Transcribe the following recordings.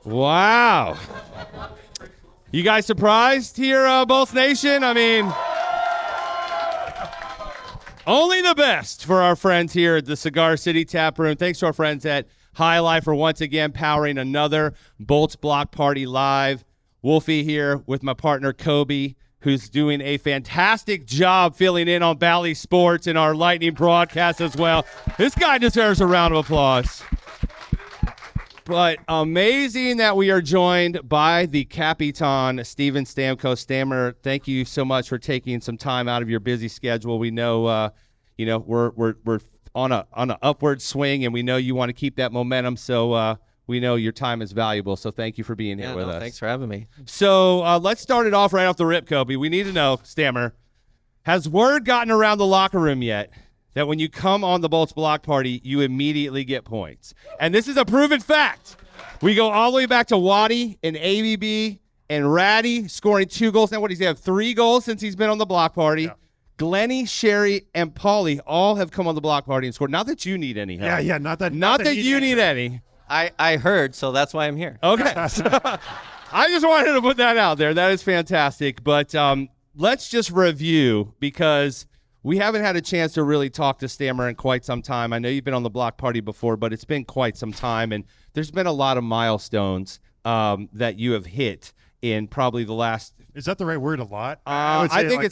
Wow. You guys surprised here, Both Nation? I mean, only the best for our friends here at the Cigar City Tap Room. Thanks to our friends at Jai Alai for once again powering another Bolts Block Party live. Wolfie here with my partner Kobe, who's doing a fantastic job filling in on Bally Sports in our Lightning broadcast as well. This guy deserves a round of applause. But amazing that we are joined by the Capitan, Steven Stamkos. Stammer, thank you so much for taking some time out of your busy schedule. We know, we're on an upward swing, and we know you want to keep that momentum. So we know your time is valuable. So thank you for being here with us. Thanks for having me. So let's start it off right off the rip, Kobe. We need to know, Stammer, has word gotten around the locker room yet that when you come on the Bolts Block Party, you immediately get points? And this is a proven fact. We go all the way back to Waddy and ABB and Ratty scoring 2 goals. Now, what does he have? 3 goals since he's been on the Block Party. Yeah. Glenny, Sherry, and Paulie all have come on the Block Party and scored. Not that you need any help. Yeah, not that you need any. I heard, so that's why I'm here. Okay. I just wanted to put that out there. That is fantastic. But let's just review, because we haven't had a chance to really talk to Stammer in quite some time. I know you've been on the Block Party before, but it's been quite some time, and there's been a lot of milestones that you have hit in probably the last. Is that the right word? A lot? I think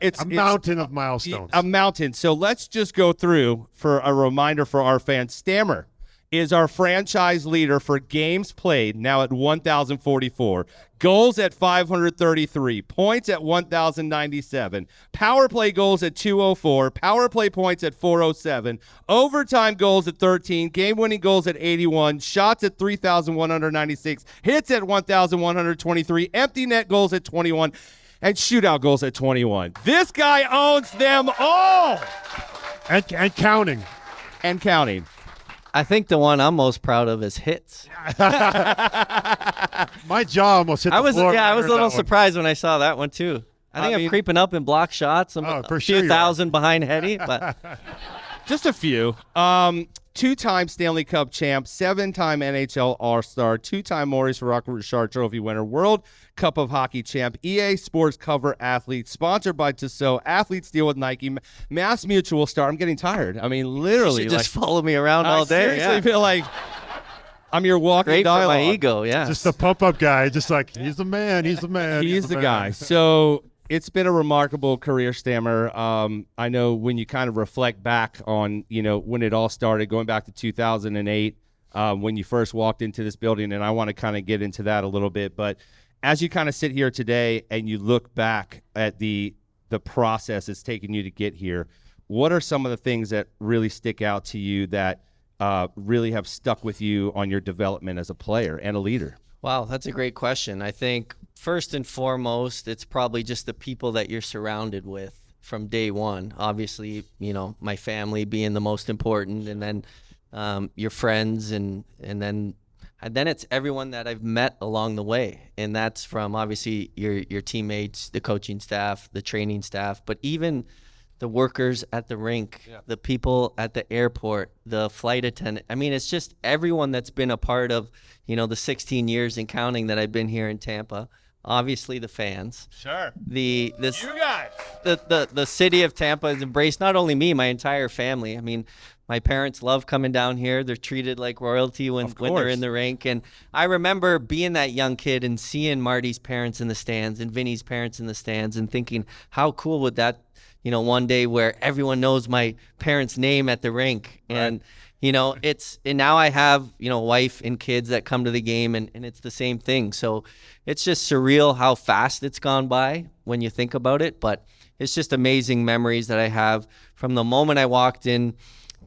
it's a mountain of milestones. A mountain. So let's just go through for a reminder for our fans. Stammer is our franchise leader for games played, now at 1,044. Goals at 533. Points at 1,097. Power play goals at 204. Power play points at 407. Overtime goals at 13. Game-winning goals at 81. Shots at 3,196. Hits at 1,123. Empty net goals at 21. And shootout goals at 21. This guy owns them all. And counting. And counting. I think the one I'm most proud of is hits. My jaw almost hit the floor. I was a little surprised when I saw that one too. I think I'm creeping up in block shots. I'm a few thousand behind Hetty, but just a few. 2-time Stanley Cup champ, 7-time NHL All-Star, 2-time Maurice Richard Trophy winner, World Cup of Hockey champ, EA Sports cover athlete, sponsored by Tissot, athletes deal with Nike, Mass Mutual star. I'm getting tired. I mean, literally. You should just follow me around all day. I seriously feel like I'm your walking dialogue. Great for my ego, yeah. Just a pump-up guy, just like, he's the man, he's the man. He's the guy. So it's been a remarkable career, Stammer. I know when you kind of reflect back on, when it all started, going back to 2008, when you first walked into this building, and I want to kind of get into that a little bit. But as you kind of sit here today and you look back at the process it's taken you to get here, what are some of the things that really stick out to you that really have stuck with you on your development as a player and a leader? Wow, that's a great question. I think first and foremost, it's probably just the people that you're surrounded with from day one. Obviously, my family being the most important, and then your friends, and then it's everyone that I've met along the way. And that's from obviously your teammates, the coaching staff, the training staff, but even the workers at the rink, the people at the airport, the flight attendant. I mean, it's just everyone that's been a part of, the 16 years and counting that I've been here in Tampa. Obviously the fans. Sure. You guys. The city of Tampa has embraced not only me, my entire family. I mean, my parents love coming down here. They're treated like royalty when they're in the rink. And I remember being that young kid and seeing Marty's parents in the stands and Vinny's parents in the stands and thinking, how cool would that, one day where everyone knows my parents' name at the rink. Right. And, and now I have, wife and kids that come to the game, and it's the same thing. So it's just surreal how fast it's gone by when you think about it. But it's just amazing memories that I have from the moment I walked in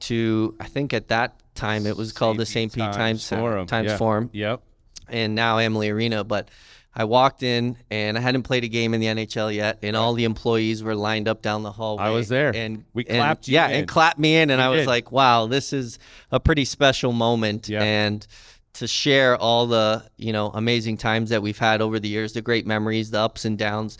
to, I think at that time it was called the St. Pete Times Forum. Yep. And now Emily Arena. But I walked in, and I hadn't played a game in the NHL yet, and all the employees were lined up down the hallway. I was there, and we clapped you in. And clapped me in, and I was like, wow, this is a pretty special moment. Yeah. And to share all the, amazing times that we've had over the years, the great memories, the ups and downs.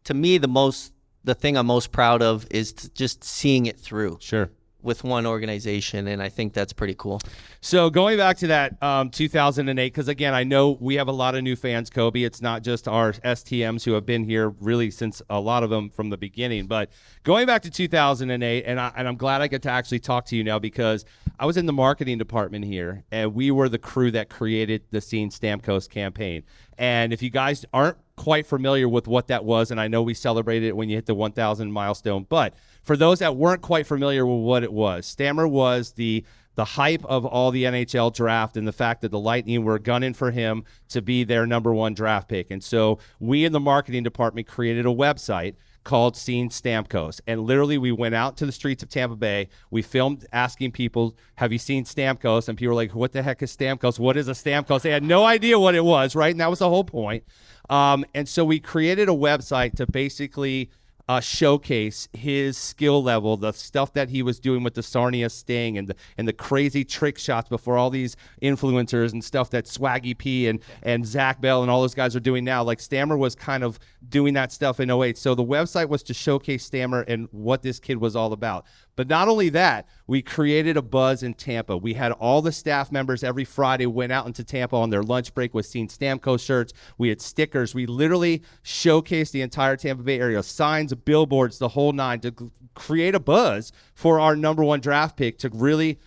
To me, the thing I'm most proud of is just seeing it through. Sure. with one organization, and I think that's pretty cool. So going back to that 2008, because again, I know we have a lot of new fans, Kobe. It's not just our STMs who have been here really since a lot of them from the beginning. But going back to 2008, and I'm glad I get to actually talk to you now because I was in the marketing department here, and we were the crew that created the Seen Stamkos campaign. And if you guys aren't quite familiar with what that was, and I know we celebrated it when you hit the 1,000 milestone, but for those that weren't quite familiar with what it was, Stammer was the hype of all the NHL draft and the fact that the Lightning were gunning for him to be their #1 draft pick. And so we in the marketing department created a website called Seen Stamkos. And literally we went out to the streets of Tampa Bay. We filmed asking people, have you seen Stamkos? And people were like, what the heck is Stamkos? What is a Stamkos? They had no idea what it was, right? And that was the whole point. And so we created a website to basically showcase his skill level, the stuff that he was doing with the Sarnia Sting and the crazy trick shots before all these influencers and stuff that Swaggy P and Zach Bell and all those guys are doing now. Like Stammer was kind of doing that stuff in '08. So the website was to showcase Stammer and what this kid was all about. But not only that, we created a buzz in Tampa. We had all the staff members every Friday went out into Tampa on their lunch break with Seen Stamkos shirts. We had stickers. We literally showcased the entire Tampa Bay area, signs, billboards, the whole nine, to create a buzz for our #1 draft pick, to really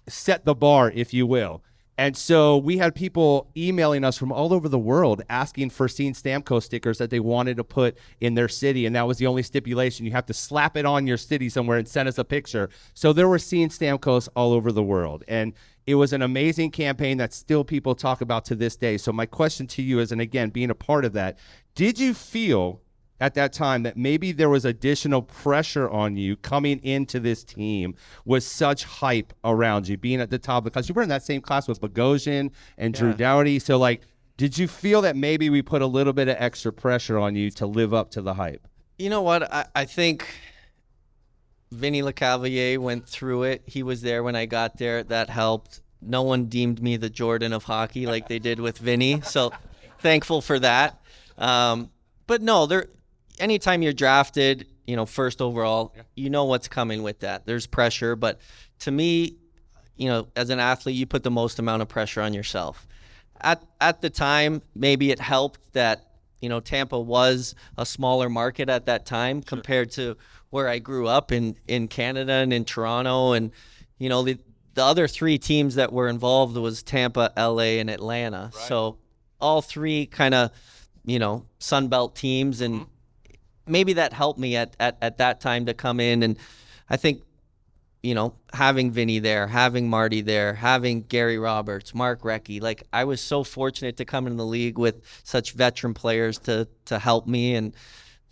set the bar, if you will. And so we had people emailing us from all over the world asking for Seen Stamkos stickers that they wanted to put in their city, and that was the only stipulation. You have to slap it on your city somewhere and send us a picture. So there were Seen Stamkos all over the world, and it was an amazing campaign that still people talk about to this day. So my question to you is, and again, being a part of that, did you feel at that time that maybe there was additional pressure on you coming into this team with such hype around you, being at the top? Because you were in that same class with Bogosian and Drew Doughty. So, like, did you feel that maybe we put a little bit of extra pressure on you to live up to the hype? You know what? I think Vinny Lecavalier went through it. He was there when I got there. That helped. No one deemed me the Jordan of hockey like they did with Vinny. So thankful for that. But no, anytime you're drafted, first overall, you know what's coming with that. There's pressure, but to me, as an athlete, you put the most amount of pressure on yourself. At the time, maybe it helped that, Tampa was a smaller market at that time compared to where I grew up in Canada and in Toronto. And, the other three teams that were involved was Tampa, LA, and Atlanta. Right. So all three kind of, Sunbelt teams, and maybe that helped me at that time to come in. And I think, having Vinny there, having Marty there, having Gary Roberts, Mark Recchi, like I was so fortunate to come in the league with such veteran players to help me. And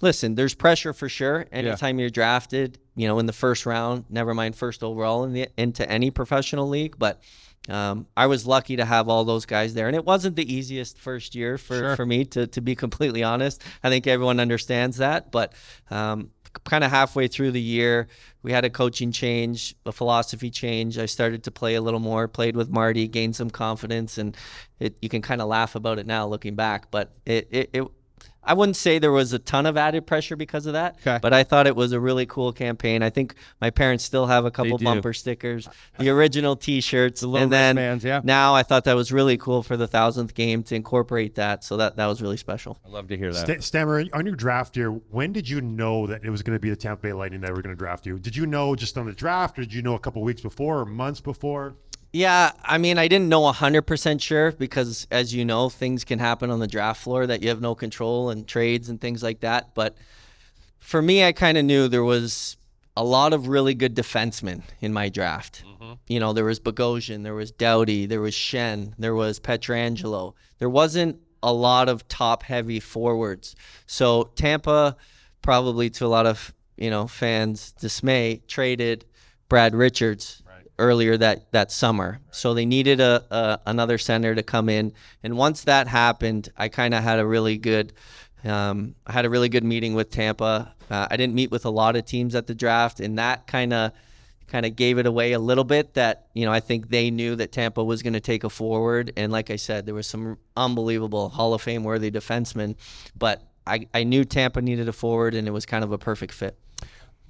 listen, there's pressure for sure. Anytime you're drafted, in the first round, never mind first overall into any professional league. But I was lucky to have all those guys there. And it wasn't the easiest first year for me, to be completely honest. I think everyone understands that. But kind of halfway through the year, we had a coaching change, a philosophy change. I started to play a little more, played with Marty, gained some confidence. And you can kind of laugh about it now looking back. But I wouldn't say there was a ton of added pressure because of that, but I thought it was a really cool campaign. I think my parents still have a couple bumper stickers, the original T-shirts, and then now I thought that was really cool for the 1,000th game to incorporate that. So that was really special. I love to hear that. Stammer, on your draft year, when did you know that it was going to be the Tampa Bay Lightning that were going to draft you? Did you know just on the draft, or did you know a couple weeks before or months before? Yeah, I mean, I didn't know 100% sure because, as you know, things can happen on the draft floor that you have no control, and trades and things like that. But for me, I kind of knew there was a lot of really good defensemen in my draft. Mm-hmm. There was Bogosian, there was Doughty, there was Shen, there was Pietrangelo. There wasn't a lot of top-heavy forwards. So Tampa, probably to a lot of fans' dismay, traded Brad Richards earlier that summer. So they needed another center to come in. And once that happened, I kind of had a really good meeting with Tampa. I didn't meet with a lot of teams at the draft, and that kind of gave it away a little bit that, I think they knew that Tampa was going to take a forward. And like I said, there was some unbelievable Hall of Fame worthy defensemen, but I knew Tampa needed a forward, and it was kind of a perfect fit.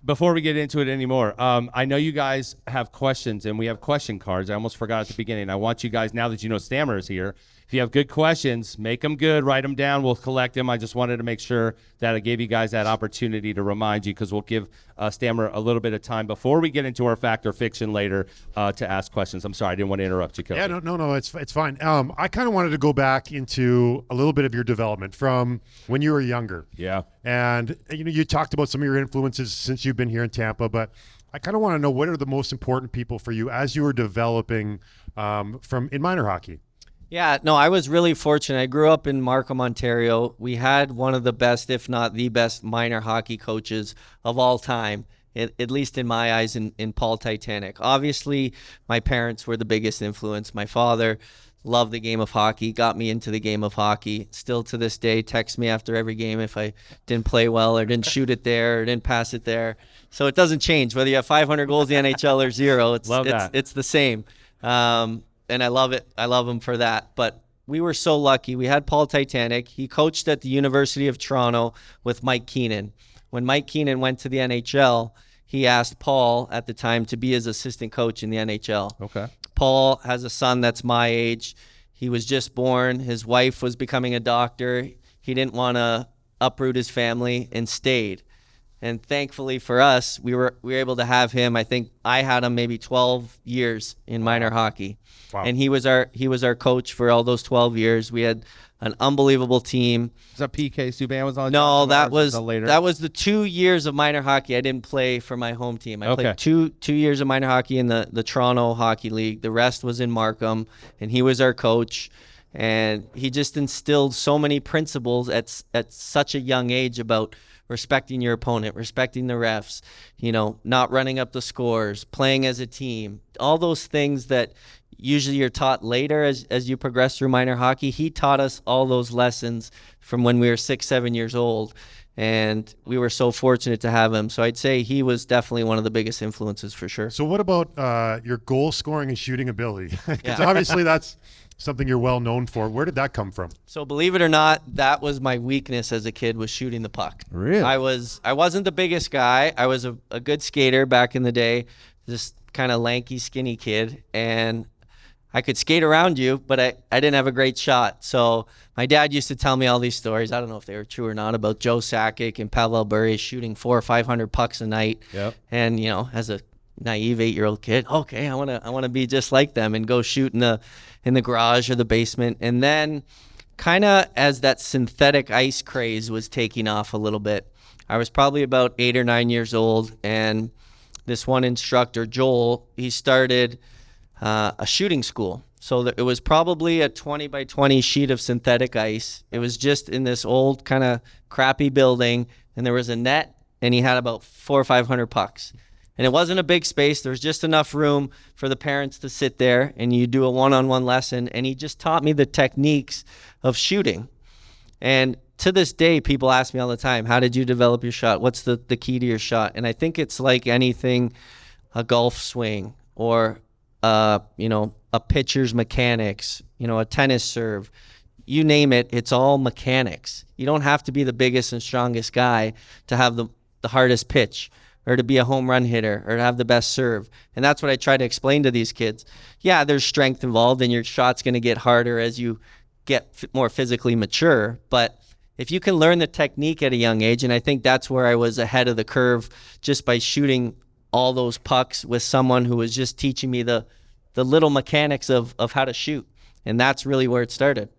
before we get into it anymore, I know you guys have questions, and we have question cards. I almost forgot at the beginning. I want you guys, now that you know Stammer is here, if you have good questions, make them good, write them down. We'll collect them. I just wanted to make sure that I gave you guys that opportunity to remind you, because we'll give Stammer a little bit of time before we get into our fact or fiction later to ask questions. I'm sorry, I didn't want to interrupt you, Coach. Yeah, no, it's fine. I kind of wanted to go back into a little bit of your development from when you were younger. Yeah. And you talked about some of your influences since you've been here in Tampa, but I kind of want to know, what are the most important people for you as you were developing in minor hockey? Yeah, no, I was really fortunate. I grew up in Markham, Ontario. We had one of the best, if not the best, minor hockey coaches of all time, at least in my eyes, in Paul Titanic. Obviously, my parents were the biggest influence. My father loved the game of hockey, got me into the game of hockey. Still to this day, texts me after every game if I didn't play well or didn't shoot it there or didn't pass it there. So it doesn't change whether you have 500 goals in the NHL or 0. It's the same. And I love it. I love him for that. But we were so lucky. We had Paul Titanic. He coached at the University of Toronto with Mike Keenan. When Mike Keenan went to the NHL, he asked Paul at the time to be his assistant coach in the NHL. Okay. Paul has a son that's my age. He was just born. His wife was becoming a doctor. He didn't want to uproot his family and stayed. And thankfully for us, we were able to have him. I think I had him maybe 12 years in minor hockey. Wow. And he was our coach for all those 12 years. We had an unbelievable team. Is that PK Subban was on? No, that was later. That was the 2 years of minor hockey. I didn't play for my home team. I played two years of minor hockey in the Toronto Hockey League. The rest was in Markham, and he was our coach. And he just instilled so many principles at such a young age about respecting your opponent, respecting the refs, not running up the scores, playing as a team, all those things that usually you're taught later as you progress through minor hockey. He taught us all those lessons from when we were 6-7 years old, and we were so fortunate to have him. So I'd say he was definitely one of the biggest influences for sure. So what about your goal scoring and shooting ability? Because Yeah. obviously that's something you're well known for. Where did that come from? So believe it or not, that was my weakness as a kid, was shooting the puck. Really? I wasn't the biggest guy. I was a good skater back in the day, just kind of lanky, skinny kid, and I could skate around you, but I didn't have a great shot. So my dad used to tell me all these stories. I don't know if they were true or not, about Joe Sakic and Pavel Bure shooting 400 or 500 pucks a night. Yep. And as a naive 8-year-old kid, okay, I want to be just like them and go shoot in the garage or the basement. And then kind of as that synthetic ice craze was taking off a little bit, I was probably about 8 or 9 years old, and this one instructor, Joel, he started a shooting school. So it was probably a 20 by 20 sheet of synthetic ice. It was just in this old kind of crappy building, and there was a net, and he had about 400 or 500 pucks. And it wasn't a big space. There was just enough room for the parents to sit there, and you do a one-on-one lesson. And he just taught me the techniques of shooting. And to this day, people ask me all the time, how did you develop your shot? What's the key to your shot? And I think it's like anything, a golf swing or, a pitcher's mechanics, a tennis serve. You name it, it's all mechanics. You don't have to be the biggest and strongest guy to have the hardest pitch, or to be a home run hitter, or to have the best serve. And that's what I try to explain to these kids. Yeah, there's strength involved, and your shot's going to get harder as you get more physically mature. But if you can learn the technique at a young age, and I think that's where I was ahead of the curve, just by shooting all those pucks with someone who was just teaching me the little mechanics of how to shoot. And that's really where it started.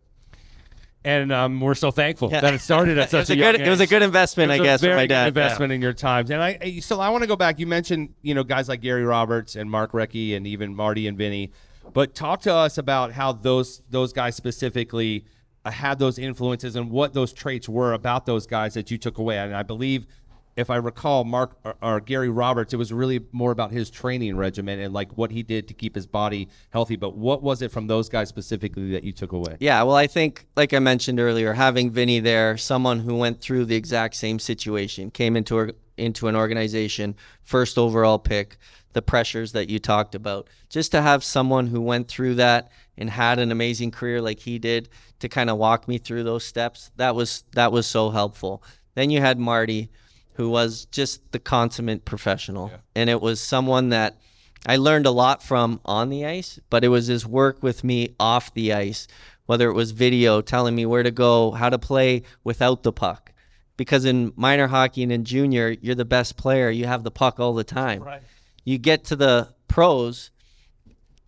And we're so thankful that it started at such a young age. It was a good investment, I guess, for my dad. Investment in your times. And I want to go back. You mentioned, guys like Gary Roberts and Mark Recchi and even Marty and Vinny. But talk to us about how those guys specifically had those influences and what those traits were about those guys that you took away. And I believe, if I recall, Mark or Gary Roberts, it was really more about his training regimen and like what he did to keep his body healthy. But what was it from those guys specifically that you took away? Yeah, well, I think, like I mentioned earlier, having Vinny there, someone who went through the exact same situation, came into an organization, first overall pick, the pressures that you talked about, just to have someone who went through that and had an amazing career like he did to kind of walk me through those steps, that was so helpful. Then you had Marty. who was just the consummate professional. Yeah. And it was someone that I learned a lot from on the ice, but it was his work with me off the ice, whether it was video telling me where to go, how to play without the puck. Because in minor hockey and in junior, you're the best player. You have the puck all the time. Right. You get to the pros,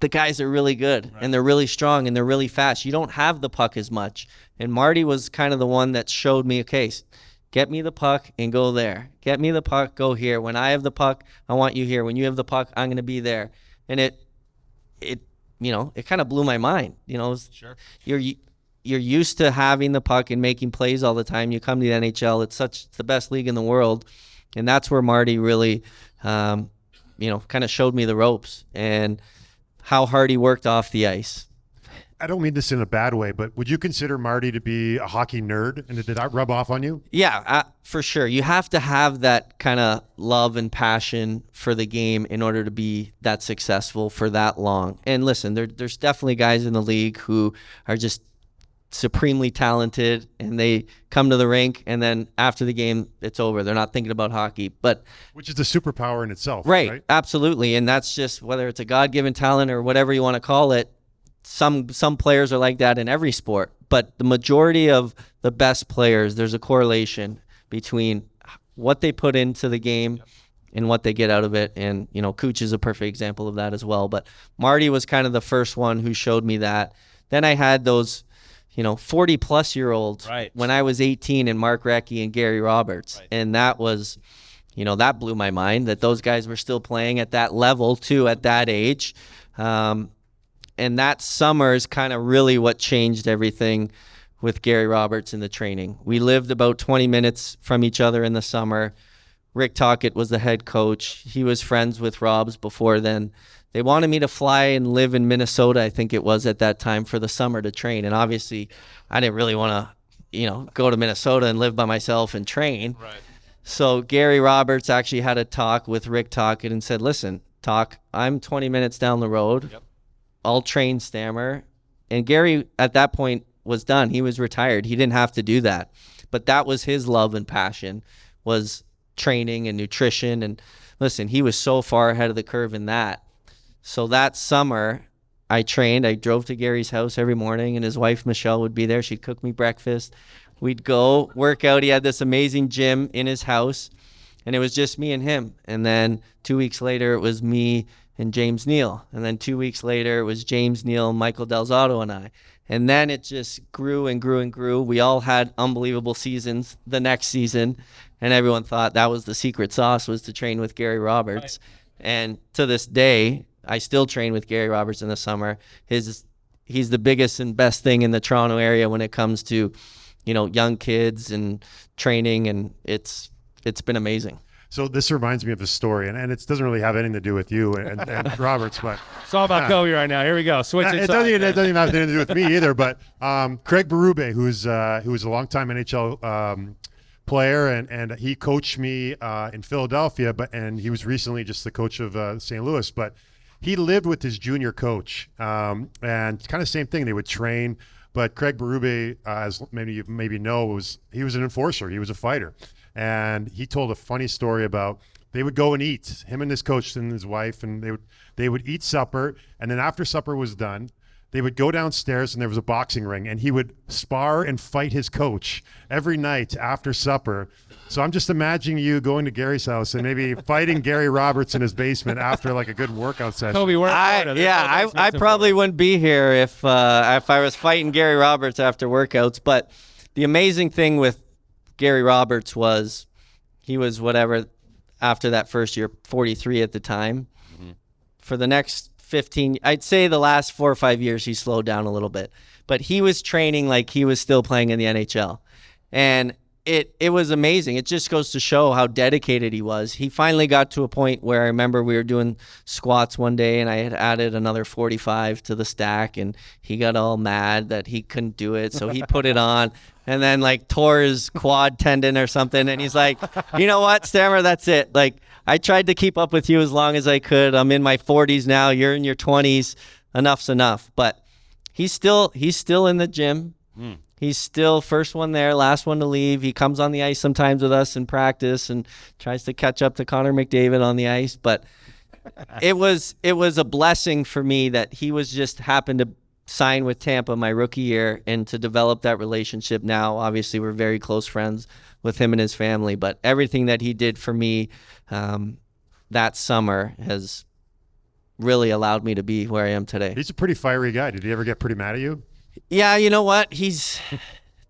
the guys are really good, right, and they're really strong and they're really fast. You don't have the puck as much. And Marty was kind of the one that showed me, okay, get me the puck and go there. Get me the puck, go here. When I have the puck, I want you here. When you have the puck, I'm going to be there. And it kind of blew my mind. Sure. You're used to having the puck and making plays all the time. You come to the NHL, it's the best league in the world. And that's where Marty really, kind of showed me the ropes and how hard he worked off the ice. I don't mean this in a bad way, but would you consider Marty to be a hockey nerd? And did that rub off on you? Yeah, for sure. You have to have that kind of love and passion for the game in order to be that successful for that long. And listen, there's definitely guys in the league who are just supremely talented and they come to the rink and then after the game it's over. They're not thinking about hockey, which is a superpower in itself. Right? Absolutely. And that's just whether it's a God-given talent or whatever you want to call it. Some players are like that in every sport, but the majority of the best players, there's a correlation between what they put into the game and what they get out of it. And, Cooch is a perfect example of that as well. But Marty was kind of the first one who showed me that. Then I had those 40-plus-year-olds when I was 18 and Mark Recchi and Gary Roberts. Right. And that was, that blew my mind that those guys were still playing at that level too at that age. And that summer is kind of really what changed everything with Gary Roberts in the training. We lived about 20 minutes from each other in the summer. Rick Tocchet was the head coach. He was friends with Robs before then. They wanted me to fly and live in Minnesota, I think it was at that time, for the summer to train. And obviously, I didn't really want to, go to Minnesota and live by myself and train. Right. So Gary Roberts actually had a talk with Rick Tocchet and said, listen, Toc, I'm 20 minutes down the road. Yep. I'll train Stammer. And Gary, at that point, was done. He was retired. He didn't have to do that. But that was his love and passion, was training and nutrition. And listen, he was so far ahead of the curve in that. So that summer, I trained. I drove to Gary's house every morning, and his wife, Michelle, would be there. She'd cook me breakfast. We'd go work out. He had this amazing gym in his house, and it was just me and him. And then 2 weeks later, it was me and James Neal. And then 2 weeks later, it was James Neal, Michael Delzato, and I. And then it just grew and grew and grew. We all had unbelievable seasons the next season, and everyone thought that was the secret sauce, was to train with Gary Roberts. Right. And to this day, I still train with Gary Roberts in the summer. He's the biggest and best thing in the Toronto area when it comes to, young kids and training, and it's been amazing. So this reminds me of a story, and it doesn't really have anything to do with you and Roberts, but it's all about Kobe right now. Here we go. Switch it. It doesn't even have anything to do with me either. But Craig Berube, who was a longtime NHL player, and he coached me in Philadelphia, and he was recently just the coach of St. Louis. But he lived with his junior coach, and kind of same thing. They would train, but Craig Berube, as maybe you know, he was an enforcer. He was a fighter. And he told a funny story about they would go and eat, him and his coach and his wife, and they would eat supper, and then after supper was done, they would go downstairs and there was a boxing ring, and he would spar and fight his coach every night after supper. So I'm just imagining you going to Gary's house and maybe fighting Gary Roberts in his basement after like a good workout session. Kobe, I probably wouldn't be here if I was fighting Gary Roberts after workouts. But the amazing thing with Gary Roberts was he was whatever after that first year, 43 at the time. Mm-hmm. For the next 15, I'd say the last 4 or 5 years, he slowed down a little bit. But he was training like he was still playing in the NHL. And it was amazing. It just goes to show how dedicated he was. He finally got to a point where I remember we were doing squats one day and I had added another 45 to the stack, and he got all mad that he couldn't do it. So he put it on and then tore his quad tendon or something. And he's like, you know what, Stammer, that's it. I tried to keep up with you as long as I could. I'm in my 40s now. You're in your 20s. Enough's enough. But he's still in the gym. He's still first one there, last one to leave. He comes on the ice sometimes with us in practice and tries to catch up to Connor McDavid on the ice. But it was a blessing for me that he was just happened to sign with Tampa my rookie year and to develop that relationship now. Obviously, we're very close friends with him and his family. But everything that he did for me that summer has really allowed me to be where I am today. He's a pretty fiery guy. Did he ever get pretty mad at you? Yeah, you know what?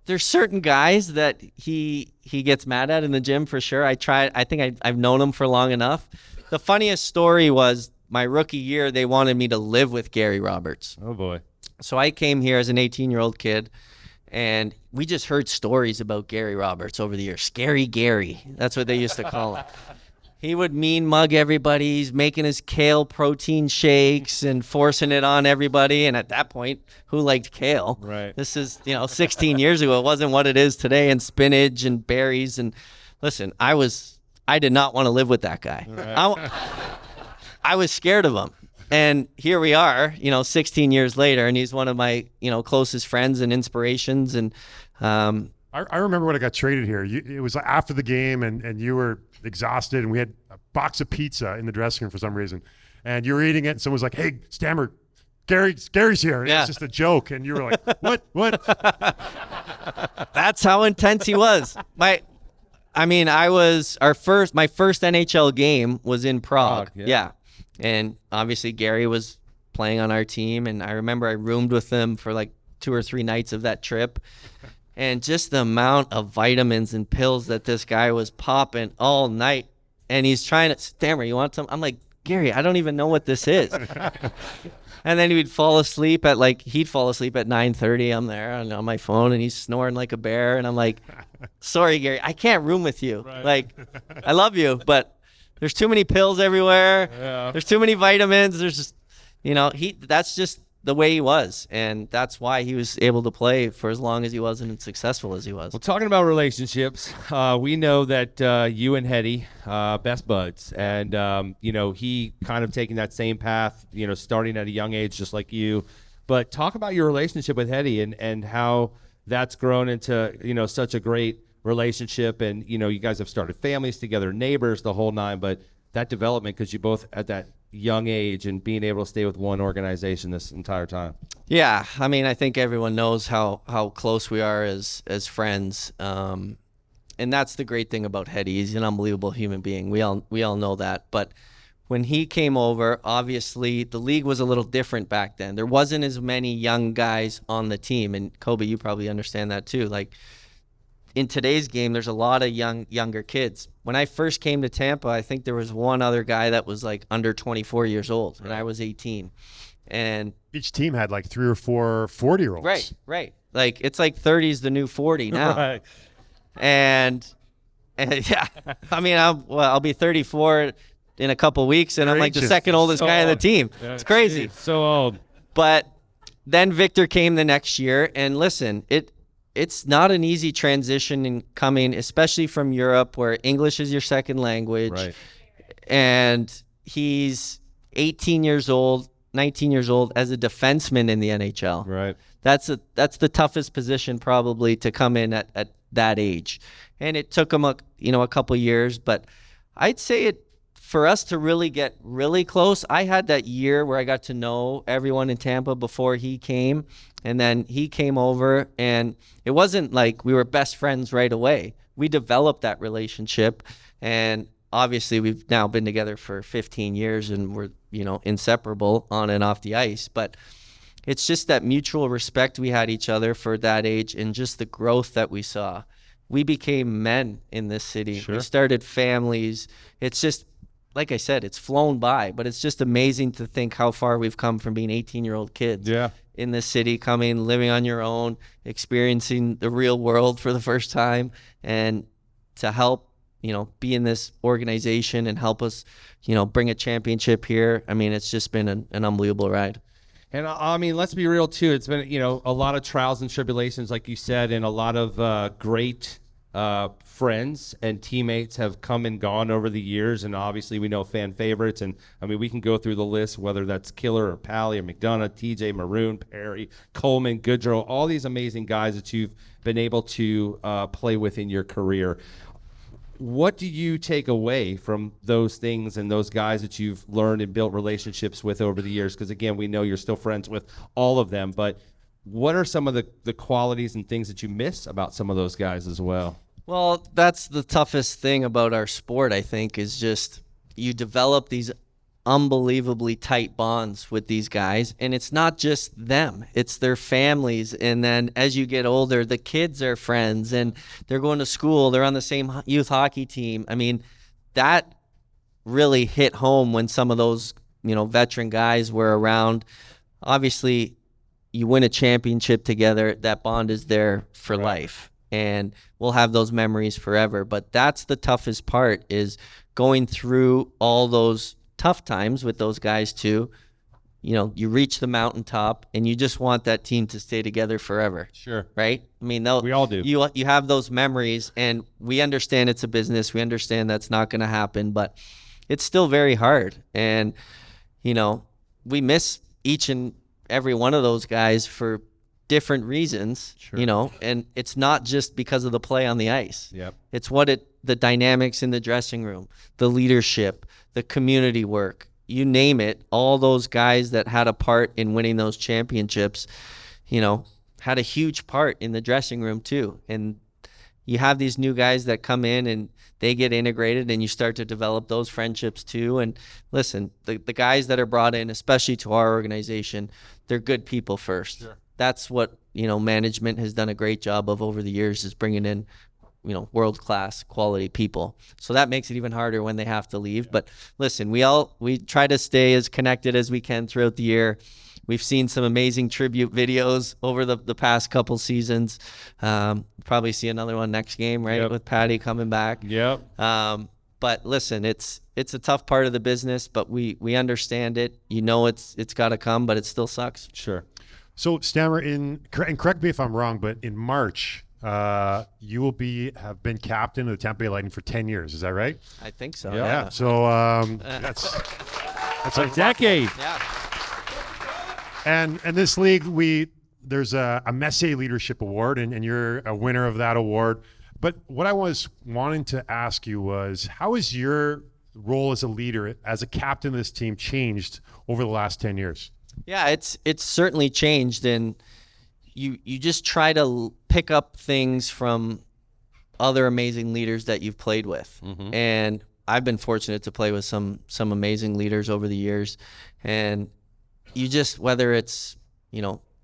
There's certain guys that he gets mad at in the gym for sure. I think I've known him for long enough. The funniest story was my rookie year, they wanted me to live with Gary Roberts. Oh boy. So I came here as an 18-year-old kid, and we just heard stories about Gary Roberts over the years. Scary Gary. That's what they used to call him. He would mean mug everybody. He's making his kale protein shakes and forcing it on everybody. And at that point, who liked kale? Right. This is, 16 years ago. It wasn't what it is today, and spinach and berries. And listen, I did not want to live with that guy. Right. I was scared of him. And here we are, 16 years later, and he's one of my, closest friends and inspirations. And I remember when I got traded here. It was after the game, and you were exhausted, and we had a box of pizza in the dressing room for some reason, and you were eating it, and someone was like, "Hey, Stammer, Gary's here." And yeah. It was just a joke, and you were like, "What?" That's how intense he was. My first NHL game was in Prague. Yeah. And obviously Gary was playing on our team, and I remember I roomed with him for like 2 or 3 nights of that trip. And just the amount of vitamins and pills that this guy was popping all night. And he's trying to, Stammer, you want some? I'm like, Gary, I don't even know what this is. And then he'd fall asleep at 9:30. I'm there on my phone, and he's snoring like a bear. And I'm like, sorry, Gary, I can't room with you. Right. Like, I love you, but there's too many pills everywhere. Yeah. There's too many vitamins. There's just, that's just the way he was, and that's why he was able to play for as long as he was and as successful as he was. Well, talking about relationships, we know that you and Hetty, best buds, and he kind of taking that same path, starting at a young age, just like you. But talk about your relationship with Hetty and how that's grown into such a great relationship, and you guys have started families together, neighbors, the whole nine. But that development, because you both at that young age and being able to stay with one organization this entire time. Yeah, I think everyone knows how close we are as friends, and that's the great thing about Hetty. He's an unbelievable human being. We all know that. But when he came over, obviously the league was a little different back then. There wasn't as many young guys on the team, and Kobe, you probably understand that too. Like, in today's game, there's a lot of younger kids. When I first came to Tampa, I think there was one other guy that was like under 24 years old, and I was 18. And each team had like 3 or 4 40-year-olds. Right. Like, it's like 30 is the new 40 now. Right. And yeah, I'll be 34 in a couple weeks, and I'm like the second oldest guy on the team. Yeah, it's crazy. So old. But then Victor came the next year, and listen, it's not an easy transition in coming, especially from Europe, where English is your second language. Right. And he's 18 years old, 19 years old as a defenseman in the NHL. Right. That's the toughest position probably to come in at that age. And it took him a couple years, but I'd say for us to really get really close, I had that year where I got to know everyone in Tampa before he came, and then he came over, and it wasn't like we were best friends right away. We developed that relationship, and obviously we've now been together for 15 years, and we're, inseparable on and off the ice. But it's just that mutual respect we had each other for that age, and just the growth that we saw. We became men in this city. Sure. We started families. It's just, like I said, it's flown by, but it's just amazing to think how far we've come from being 18-year-old kids in this city, living on your own, experiencing the real world for the first time, and to help, be in this organization and help us, bring a championship here. It's just been an unbelievable ride. And let's be real too. It's been, a lot of trials and tribulations, like you said, and a lot of great friends and teammates have come and gone over the years, and obviously we know fan favorites, and I mean we can go through the list, whether that's Killer or Pally or McDonough, TJ, Maroon, Perry, Coleman, Goodrow, all these amazing guys that you've been able to play with in your career. What do you take away from those things and those guys that you've learned and built relationships with over the years? Because again, we know you're still friends with all of them, but what are some of the qualities and things that you miss about some of those guys as well? Well, that's the toughest thing about our sport, I think, is just you develop these unbelievably tight bonds with these guys, and it's not just them, it's their families. And then as you get older, the kids are friends and they're going to school, they're on the same youth hockey team. I mean, that really hit home when some of those, veteran guys were around. Obviously, you win a championship together, that bond is there for life, and we'll have those memories forever. But that's the toughest part, is going through all those tough times with those guys too. You reach the mountaintop and you just want that team to stay together forever. Sure. Right? I mean, we all do. You have those memories, and we understand it's a business. We understand that's not going to happen, but it's still very hard. And, we miss each and every one of those guys for different reasons, and it's not just because of the play on the ice. Yep. It's the dynamics in the dressing room, the leadership, the community work, you name it. All those guys that had a part in winning those championships, had a huge part in the dressing room too. And you have these new guys that come in and they get integrated, and you start to develop those friendships too. And listen, the guys that are brought in, especially to our organization, they're good people first. Sure. That's what, management has done a great job of over the years, is bringing in, world-class quality people. So that makes it even harder when they have to leave. Yeah. But listen, we try to stay as connected as we can throughout the year. We've seen some amazing tribute videos over the past couple seasons. Probably see another one next game, right? Yep. With Patty coming back. Yep. But listen, it's a tough part of the business, but we understand it. It's got to come, but it still sucks. Sure. So Stammer, and correct me if I'm wrong, but in March, you will have been captain of the Tampa Bay Lightning for 10 years. Is that right? I think so. Yeah. So that's a decade. Yeah. And this league, there's a Messier Leadership Award, and you're a winner of that award. But what I was wanting to ask you was, how has your role as a leader, as a captain of this team, changed over the last 10 years? Yeah, it's certainly changed, and you just try to pick up things from other amazing leaders that you've played with. Mm-hmm. And I've been fortunate to play with some amazing leaders over the years, and you just, whether it's,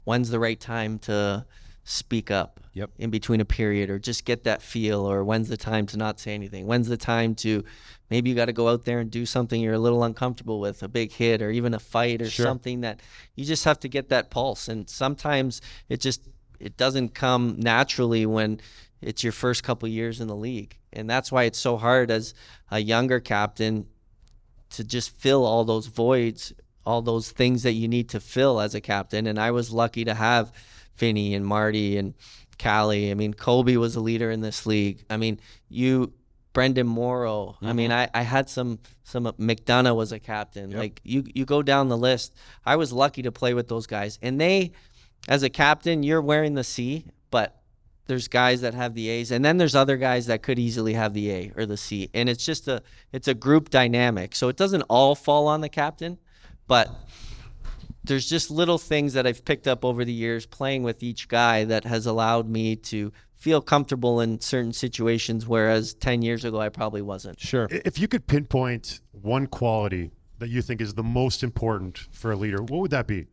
when's the right time to speak up in between a period, or just get that feel, or when's the time to not say anything, when's the time to, maybe you got to go out there and do something you're a little uncomfortable with, a big hit or even a fight or something that you just have to get that pulse. And sometimes it doesn't come naturally when it's your first couple years in the league. And that's why it's so hard as a younger captain to just fill all those voids, all those things that you need to fill as a captain. And I was lucky to have Vinny and Marty and Callie. I mean, Kobe was a leader in this league. I mean, Brendan Morrow. Mm-hmm. I mean, I had some McDonough was a captain. Yep. Like you go down the list. I was lucky to play with those guys. And they, as a captain, you're wearing the C, but there's guys that have the A's, and then there's other guys that could easily have the A or the C. And it's just a group dynamic. So it doesn't all fall on the captain, but there's just little things that I've picked up over the years playing with each guy that has allowed me to feel comfortable in certain situations, whereas 10 years ago I probably wasn't. Sure. If you could pinpoint one quality that you think is the most important for a leader, what would that be?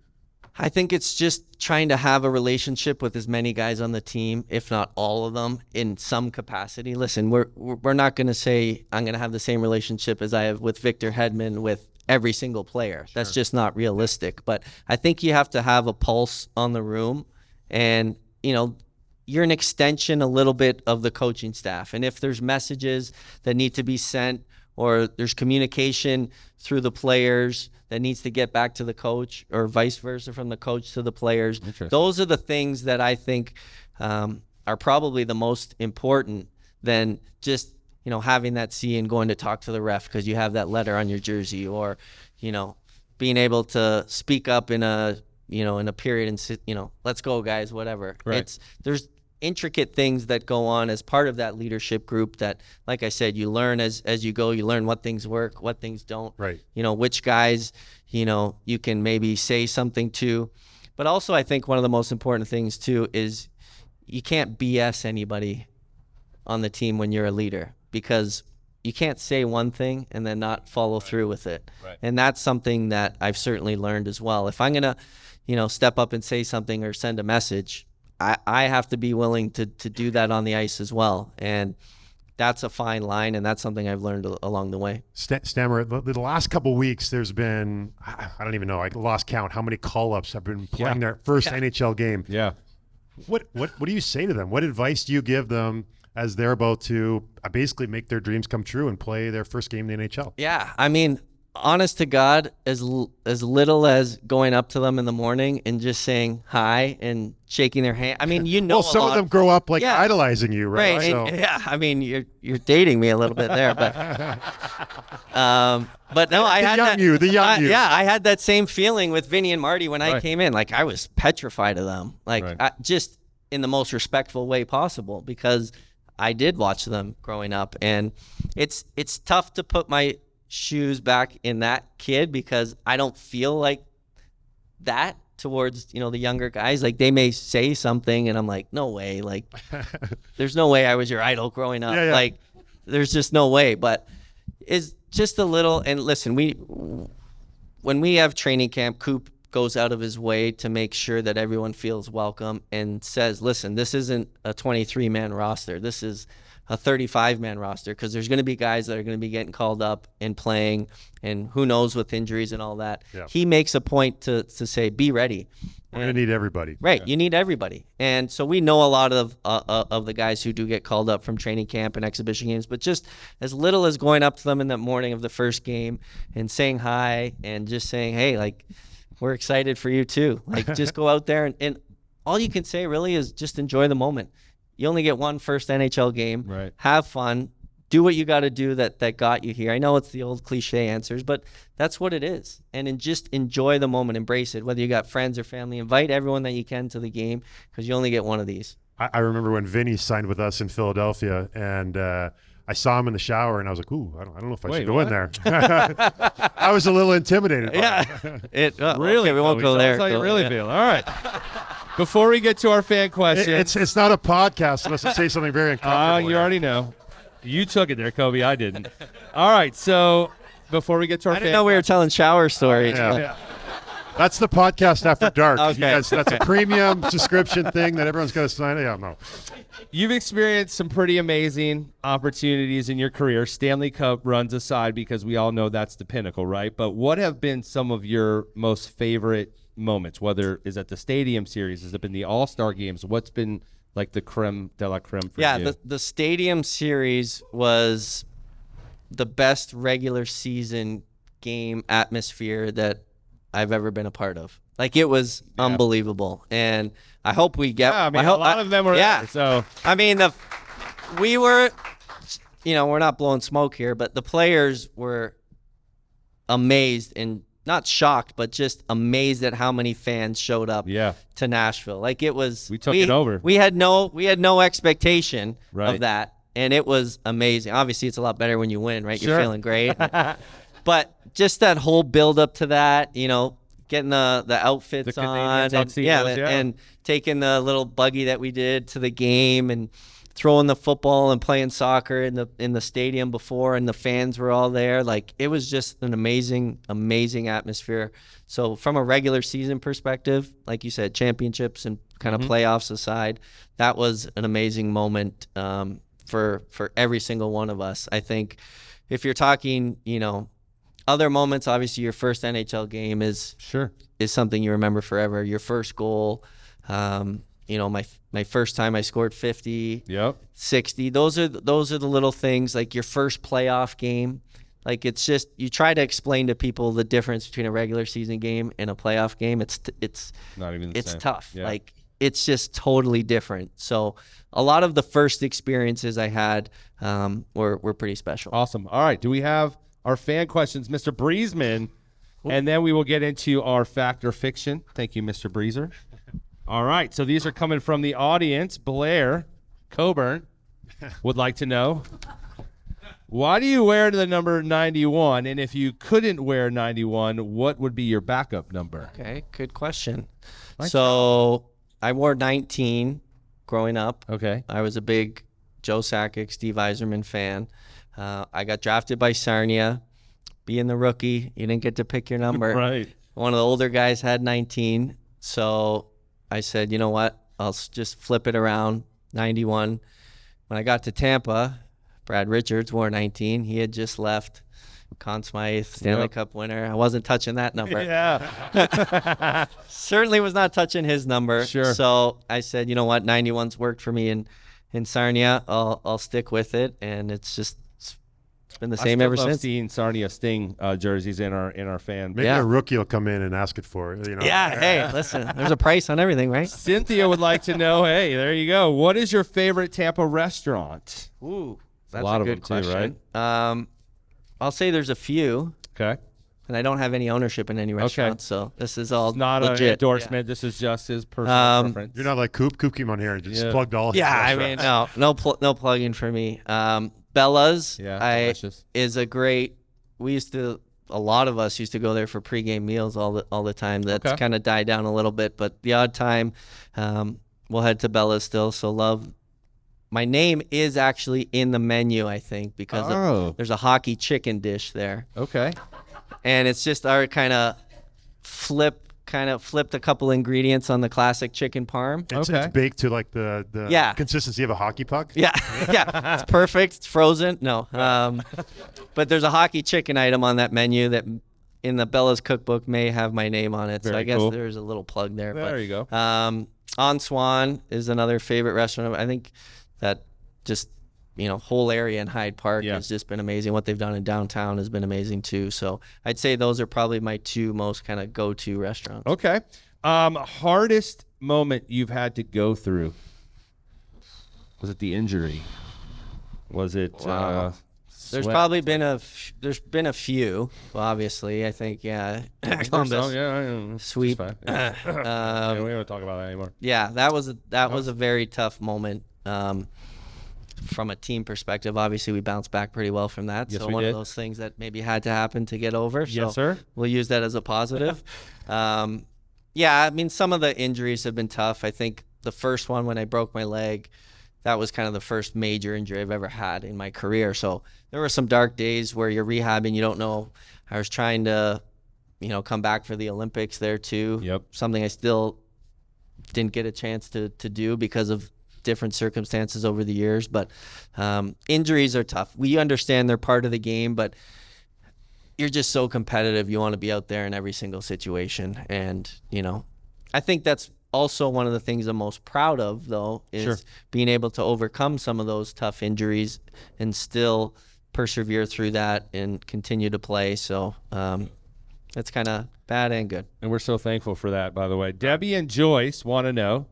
I think it's just trying to have a relationship with as many guys on the team, if not all of them, in some capacity. Listen, we're not going to say I'm going to have the same relationship as I have with Victor Hedman with every single player. Sure. That's just not realistic. But I think you have to have a pulse on the room, and you're an extension a little bit of the coaching staff. And if there's messages that need to be sent, or there's communication through the players that needs to get back to the coach, or vice versa from the coach to the players, those are the things that I think are probably the most important than just, having that C and going to talk to the ref because you have that letter on your jersey, or, being able to speak up in a period and, let's go guys, whatever. Right. There's intricate things that go on as part of that leadership group that, like I said, you learn as you go. You learn what things work, what things don't. Right. Which guys, you can maybe say something to. But also, I think one of the most important things too is you can't BS anybody on the team when you're a leader, because you can't say one thing and then not follow through with it. Right. And that's something that I've certainly learned as well. If I'm going to, step up and say something or send a message, I have to be willing to do that on the ice as well. And that's a fine line, and that's something I've learned along the way. Stammer, the last couple of weeks, there's been, I don't even know, I lost count how many call-ups have been playing their first NHL game. Yeah. What do you say to them? What advice do you give them as they're about to basically make their dreams come true and play their first game in the NHL? Yeah, I mean, honest to God, as little as going up to them in the morning and just saying hi and shaking their hand. I mean, well, some of them grow up idolizing you, right? Right. So. Yeah. I mean, you're dating me a little bit there, but no, I had that. The young you. Yeah, I had that same feeling with Vinny and Marty when I came in. Like, I was petrified of them, just in the most respectful way possible, because I did watch them growing up, and it's tough to put my shoes back in that kid, because I don't feel like that towards the younger guys. Like, they may say something and I'm like, no way, like there's no way I was your idol growing up. Yeah. Like, there's just no way. But it's just a little. And listen, when we have training camp, Coop goes out of his way to make sure that everyone feels welcome and says, listen, this isn't a 23-man roster, this is a 35-man roster, because there's going to be guys that are going to be getting called up and playing, and who knows with injuries and all that. Yeah. He makes a point to say, be ready. We're going to need everybody. Right, you need everybody. And so we know a lot of the guys who do get called up from training camp and exhibition games, but just as little as going up to them in that morning of the first game and saying hi and just saying, hey, like, we're excited for you too. Like, just go out there and all you can say really is just enjoy the moment. You only get one first NHL game. Right. Have fun. Do what you got to do that got you here. I know it's the old cliche answers, but that's what it is. And just enjoy the moment. Embrace it. Whether you got friends or family, invite everyone that you can to the game, because you only get one of these. I remember when Vinny signed with us in Philadelphia, and I saw him in the shower, and I was like, ooh, I don't know if I should go in there. I was a little intimidated by it. Really? Okay, we won't go there. That's how you really feel. All right. Before we get to our fan question. It's not a podcast unless I say something very uncomfortable. You already know. You took it there, Kobe. I didn't. All right. So before we get to our I didn't know we were telling shower stories. Yeah. That's the podcast after dark. Okay. You guys, that's a premium subscription thing that everyone's got to sign. Yeah, no. You've experienced some pretty amazing opportunities in your career. Stanley Cup runs aside, because we all know that's the pinnacle, right? But what have been some of your most favorite moments? Whether is at the Stadium Series, has it been the All-Star games? What's been like the creme de la creme for you? Yeah, the Stadium Series was the best regular season game atmosphere that I've ever been a part of. Like, it was unbelievable, and I hope we get. Yeah, I mean, a lot of them were there, so I mean, we were, we're not blowing smoke here, but the players were amazed and not shocked, but just amazed at how many fans showed up to Nashville. Like, it was, we took it over. We had no expectation of that, and it was amazing. Obviously, it's a lot better when you win, right? Sure. You're feeling great. But just that whole build up to that, getting the outfits on, and taking the little buggy that we did to the game, and throwing the football and playing soccer in the stadium before, and the fans were all there. Like, it was just an amazing atmosphere. So from a regular season perspective, like you said, championships and kind of playoffs aside, that was an amazing moment for every single one of us. I think if you're talking, other moments, obviously your first NHL game is something you remember forever. Your first goal, my first time I scored 50, 60. Those are the little things, like your first playoff game. Like, it's just, you try to explain to people the difference between a regular season game and a playoff game. It's not even the it's same. tough. Yeah. Like, it's just totally different. So a lot of the first experiences I had were pretty special. Awesome. All right. Do we have our fan questions, Mr. Breezeman? And then we will get into our fact or fiction. Thank you, Mr. Breezer. All right. So these are coming from the audience. Blair Coburn would like to know, why do you wear the number 91? And if you couldn't wear 91, what would be your backup number? Okay, good question. So I wore 19 growing up. Okay. I was a big Joe Sakic, Steve Yzerman fan. I got drafted by Sarnia. Being the rookie, you didn't get to pick your number. Right. One of the older guys had 19. So I said, you know what? I'll just flip it around, 91. When I got to Tampa, Brad Richards wore 19. He had just left. Conn Smythe, Stanley Cup winner. I wasn't touching that number. Yeah. Certainly was not touching his number. Sure. So I said, you know what? 91's worked for me in Sarnia. I'll stick with it. And it's been the same ever since. Seeing Sarnia Sting jerseys in our fan. Maybe a rookie will come in and ask it for it. Yeah. Hey, listen, there's a price on everything, right? Cynthia would like to know, hey, there you go. What is your favorite Tampa restaurant? Ooh, that's a lot a of good them too, question. Right? I'll say there's a few. Okay. And I don't have any ownership in any restaurants, so this is all it's not legit. an endorsement. Yeah. This is just his personal preference. You're not like Coop. Coop came on here and just plugged all. Yeah, I mean, no plugging for me. Bella's is a great. A lot of us used to go there for pregame meals all the time. That's kind of died down a little bit, but the odd time, we'll head to Bella's still. So love. My name is actually in the menu, I think, because there's a hockey chicken dish there. Okay. And it's just our kind of flipped a couple ingredients on the classic chicken parm. It's baked to like the consistency of a hockey puck. Yeah, yeah, it's perfect. It's frozen. No, but there's a hockey chicken item on that menu that in the Bella's cookbook may have my name on it. So I guess there's a little plug there. There you go. On Swan is another favorite restaurant. I think that just whole area in Hyde Park has just been amazing. What they've done in downtown has been amazing too. So I'd say those are probably my two most kind of go-to restaurants. Okay. Hardest moment you've had to go through? Was it the injury? Was it? There's probably been a few. Well, obviously, I think Columbus sweep. we don't talk about that anymore. Yeah, that was a very tough moment. From a team perspective, obviously we bounced back pretty well from that. Yes, so one of those things that maybe had to happen to get over. So yes, sir. We'll use that as a positive. I mean, some of the injuries have been tough. I think the first one when I broke my leg, that was kind of the first major injury I've ever had in my career. So there were some dark days where you're rehabbing. You don't know. I was trying to, come back for the Olympics there too. Yep. Something I still didn't get a chance to do because of different circumstances over the years, but injuries are tough. We understand they're part of the game, but you're just so competitive. You want to be out there in every single situation. And, I think that's also one of the things I'm most proud of, though, is being able to overcome some of those tough injuries and still persevere through that and continue to play. So that's kind of bad and good. And we're so thankful for that, by the way. Debbie and Joyce want to know,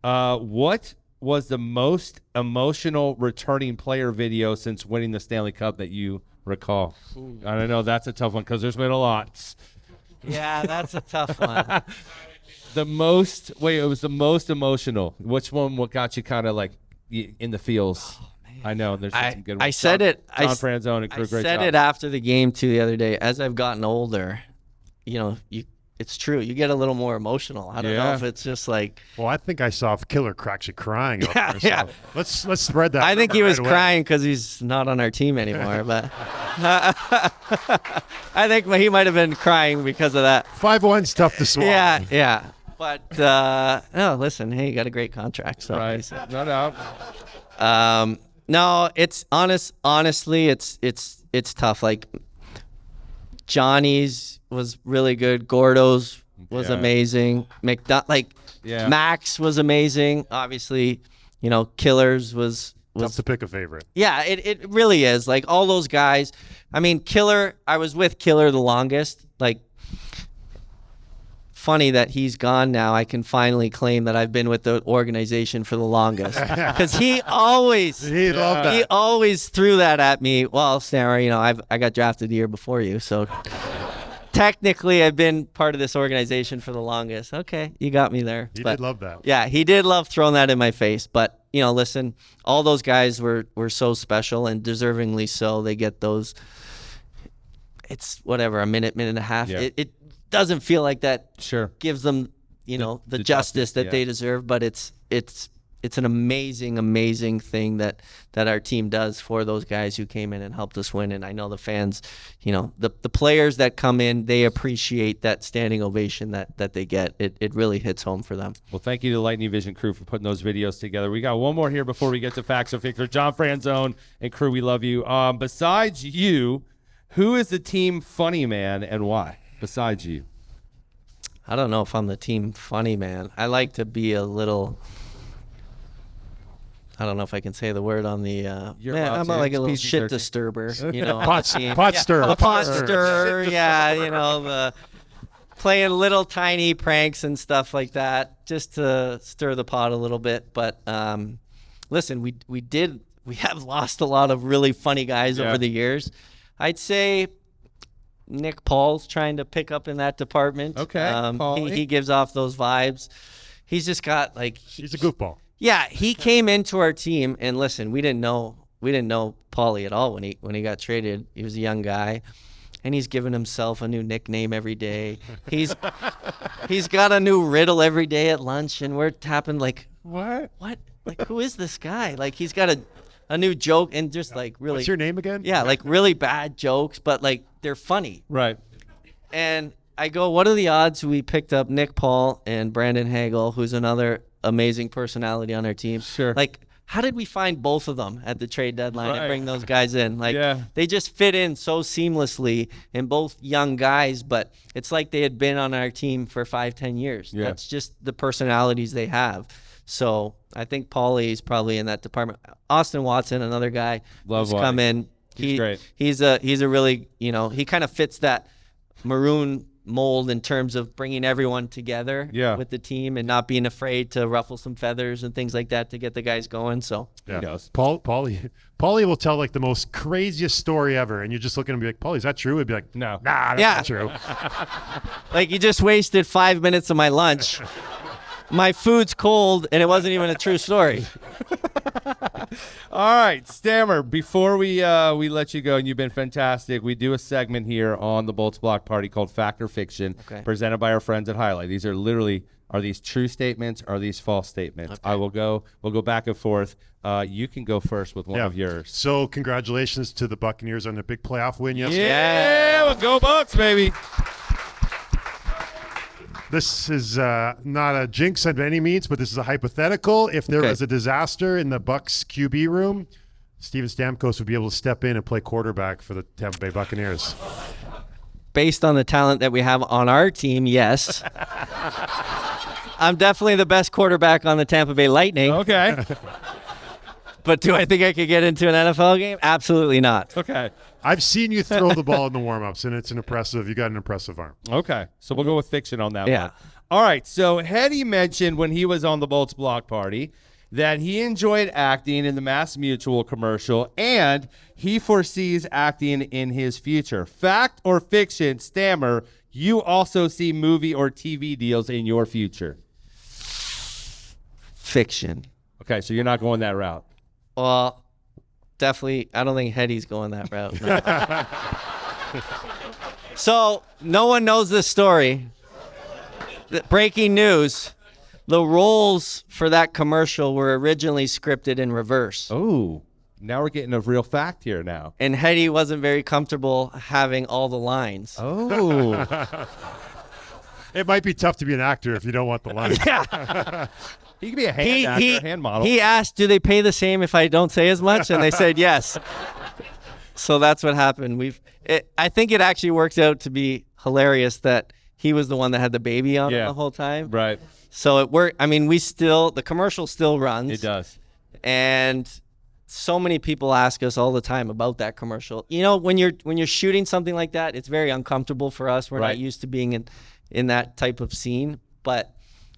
what was the most emotional returning player video since winning the Stanley Cup that you recall? Ooh. I don't know. That's a tough one because there's been a lot. Yeah, that's a tough one. It was the most emotional. Which one? What got you kind of like in the feels? Oh, I know. There's some good ones. I said it. John Franzone, I said it after the game too the other day. As I've gotten older, it's true. You get a little more emotional. I don't know if it's just like. Well, I think I saw Killer actually crying. So let's spread that. I think he was crying because he's not on our team anymore. But I think he might have been crying because of that. 5-1's tough to swallow. Yeah. But no, listen. Hey, you got a great contract. So right. No doubt. No, it's honestly, it's tough. Like Johnny's was really good. Gordo's was amazing. Max was amazing. Obviously, Killer's was tough to pick a favorite. Yeah, it really is. Like all those guys. I mean, Killer. I was with Killer the longest. Like funny that he's gone now. I can finally claim that I've been with the organization for the longest, because he always threw that at me. Well, Stammer, I got drafted the year before you, so technically I've been part of this organization for the longest. Okay, you got me there. He did love that. Yeah, he did love throwing that in my face. But listen, all those guys were so special, and deservingly so. They get those. It's whatever, a minute and a half. Yeah. It doesn't feel like that. Sure. Gives them, the justice that they deserve. But it's an amazing thing that our team does for those guys who came in and helped us win. And I know the fans, the players that come in, they appreciate that standing ovation that they get. It really hits home for them. Well, thank you to the Lightning Vision crew for putting those videos together. We got one more here before we get to Facts or Fixer. John Franzone and crew, we love you. Besides you, who is the team funny man and why? Besides you. I don't know if I'm the team funny man. I like to be a little... I don't know if I can say the word on the. I'm like a little shit disturber, pot stirrer. A pot stirrer, yeah. The playing little tiny pranks and stuff like that, just to stir the pot a little bit. But listen, we have lost a lot of really funny guys over the years. I'd say Nick Paul's trying to pick up in that department. Okay, he gives off those vibes. He's just got he's a goofball. Yeah, he came into our team, and listen, we didn't know Paulie at all when he got traded. He was a young guy, and he's giving himself a new nickname every day. He's got a new riddle every day at lunch, and we're tapping what? Like, who is this guy? Like, he's got a new joke, and just really. What's your name again? Yeah, really bad jokes, but they're funny. Right. And I go, what are the odds we picked up Nick Paul and Brandon Hagel, who's another amazing personality on our team? Sure. How did we find both of them at the trade deadline and bring those guys in? Yeah. They just fit in so seamlessly, and both young guys, but it's like they had been on our team for 5-10 years. Yeah. That's just the personalities they have. So I think Paulie is probably in that department. Austin Watson, another guy who's come in. He's great. He's a really, he kind of fits that maroon mold in terms of bringing everyone together with the team and not being afraid to ruffle some feathers and things like that to get the guys going. So he knows. Paulie will tell the most craziest story ever, and you just look at him and be like, Paulie, is that true? He'd be like, no, that's not true. You just wasted 5 minutes of my lunch. My food's cold, and it wasn't even a true story. All right, Stammer, before we let you go, and you've been fantastic, we do a segment here on the Bolts Block Party called Fact or Fiction, presented by our friends at Highlight. These are are these true statements? Are these false statements? Okay. We'll go back and forth. You can go first with one of yours. So congratulations to the Buccaneers on their big playoff win yesterday. Yeah, well, go Bucs, baby. This is not a jinx by any means, but this is a hypothetical. If there was a disaster in the Bucs QB room, Steven Stamkos would be able to step in and play quarterback for the Tampa Bay Buccaneers. Based on the talent that we have on our team, yes. I'm definitely the best quarterback on the Tampa Bay Lightning. Okay. But do I think I could get into an NFL game? Absolutely not. Okay. I've seen you throw the ball in the warm-ups, and you got an impressive arm. Okay. So we'll go with fiction on that one. All right. So Hetty mentioned when he was on the Bolts Block Party that he enjoyed acting in the Mass Mutual commercial, and he foresees acting in his future. Fact or fiction, Stammer, you also see movie or TV deals in your future? Fiction. Okay, so you're not going that route. Well, definitely, I don't think Hetty's going that route. No. So, no one knows this story. Breaking news. The roles for that commercial were originally scripted in reverse. Oh, now we're getting a real fact here now. And Hetty wasn't very comfortable having all the lines. Oh. It might be tough to be an actor if you don't want the lines. Yeah. He could be a hand model. He asked, do they pay the same if I don't say as much? And they said yes. So that's what happened. I think it actually worked out to be hilarious that he was the one that had the baby on the whole time. Right. So it worked. I mean, the commercial still runs. It does. And so many people ask us all the time about that commercial. When you're shooting something like that, it's very uncomfortable for us. We're not used to being in that type of scene. But